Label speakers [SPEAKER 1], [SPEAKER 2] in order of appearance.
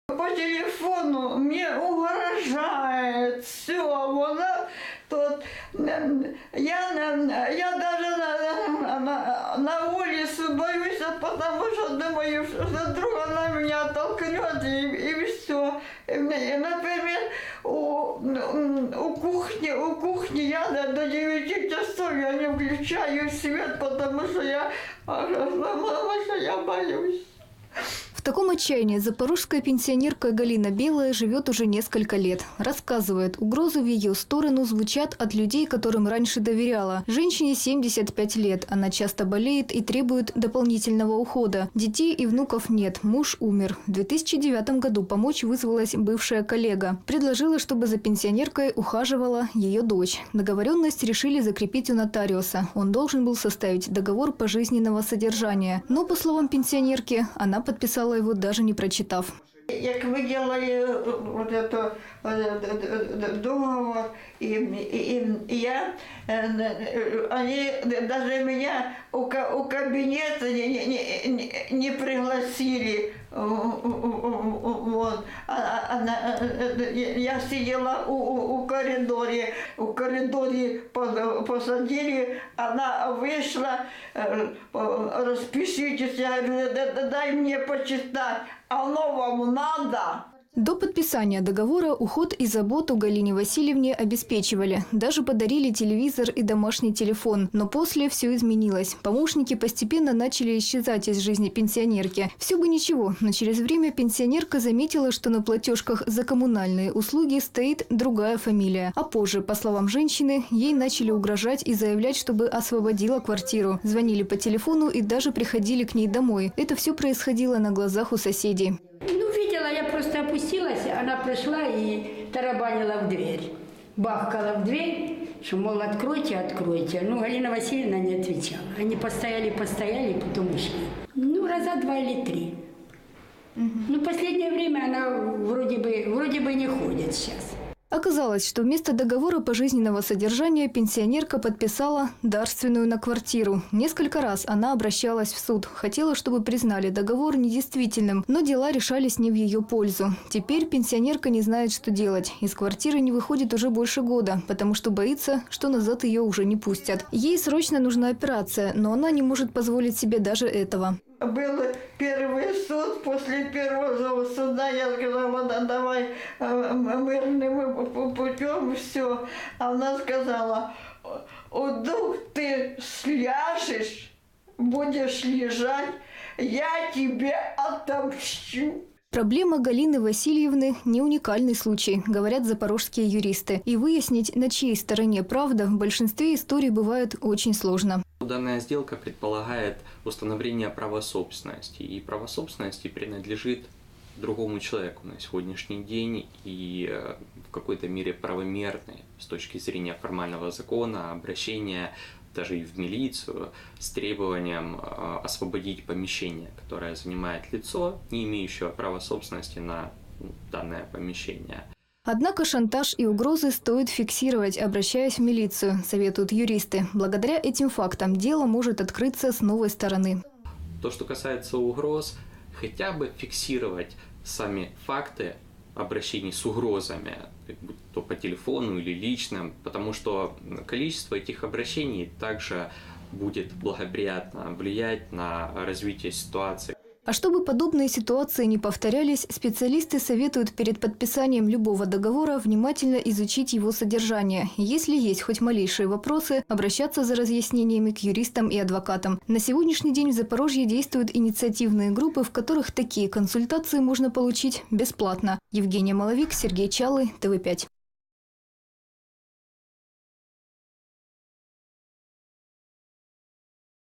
[SPEAKER 1] По телефону мне угрожает все. Вона тут я даже на улицу боюсь, потому что думаю, что вдруг она меня толкнет и все. Например, у кухни я до 9 часов я не включаю свет, потому что я боюсь.
[SPEAKER 2] В таком отчаянии запорожская пенсионерка Галина Белая живет уже несколько лет. Рассказывает, угрозы в ее сторону звучат от людей, которым раньше доверяла. Женщине 75 лет. Она часто болеет и требует дополнительного ухода. Детей и внуков нет. Муж умер. В 2009 году помочь вызвалась бывшая коллега. Предложила, чтобы за пенсионеркой ухаживала ее дочь. Договоренность решили закрепить у нотариуса. Он должен был составить договор пожизненного содержания. Но, по словам пенсионерки, она подписала его, даже не прочитав.
[SPEAKER 1] Як мы делали вот это договор, они даже меня у кабинета не пригласили. Вот. Я сидела у коридоре посадили, она вышла, распишитесь, я говорю, дай мне почитать, оно вам надо?
[SPEAKER 2] До подписания договора уход и заботу Галине Васильевне обеспечивали. Даже подарили телевизор и домашний телефон. Но после все изменилось. Помощники постепенно начали исчезать из жизни пенсионерки. Все бы ничего, но через время пенсионерка заметила, что на платежках за коммунальные услуги стоит другая фамилия. А позже, по словам женщины, ей начали угрожать и заявлять, чтобы освободила квартиру. Звонили по телефону и даже приходили к ней домой. Это все происходило на глазах у соседей.
[SPEAKER 3] Я просто опустилась, она пришла и тарабанила в дверь. Бахкала в дверь, что, мол, откройте, откройте. Ну, Галина Васильевна не отвечала. Они постояли, и потом ушли. Ну, раза 2 или 3. Ну, последнее время она вроде бы не ходит сейчас.
[SPEAKER 2] Оказалось, что вместо договора пожизненного содержания пенсионерка подписала дарственную на квартиру. Несколько раз она обращалась в суд. Хотела, чтобы признали договор недействительным, но дела решались не в ее пользу. Теперь пенсионерка не знает, что делать. Из квартиры не выходит уже больше года, потому что боится, что назад ее уже не пустят. Ей срочно нужна операция, но она не может позволить себе даже этого.
[SPEAKER 1] Был первый суд, после первого суда я сказала, да, давай мирным путем, все. А она сказала, вдруг ты сляжешь, будешь лежать, я тебе отомщу.
[SPEAKER 2] Проблема Галины Васильевны не уникальный случай, говорят запорожские юристы. И выяснить, на чьей стороне правда, в большинстве историй бывает очень сложно.
[SPEAKER 4] Данная сделка предполагает установление права собственности, и право собственности принадлежит другому человеку на сегодняшний день и в какой-то мере правомерное с точки зрения формального закона обращение даже и в милицию с требованием освободить помещение, которое занимает лицо, не имеющее права собственности на данное помещение.
[SPEAKER 2] Однако шантаж и угрозы стоит фиксировать, обращаясь в милицию, советуют юристы. Благодаря этим фактам дело может открыться с новой стороны.
[SPEAKER 4] То, что касается угроз, хотя бы фиксировать сами факты обращений с угрозами, будь то по телефону или лично, потому что количество этих обращений также будет благоприятно влиять на развитие ситуации.
[SPEAKER 2] А чтобы подобные ситуации не повторялись, специалисты советуют перед подписанием любого договора внимательно изучить его содержание. Если есть хоть малейшие вопросы, обращаться за разъяснениями к юристам и адвокатам. На сегодняшний день в Запорожье действуют инициативные группы, в которых такие консультации можно получить бесплатно. Евгения Маловик, Сергей Чалый, ТВ5.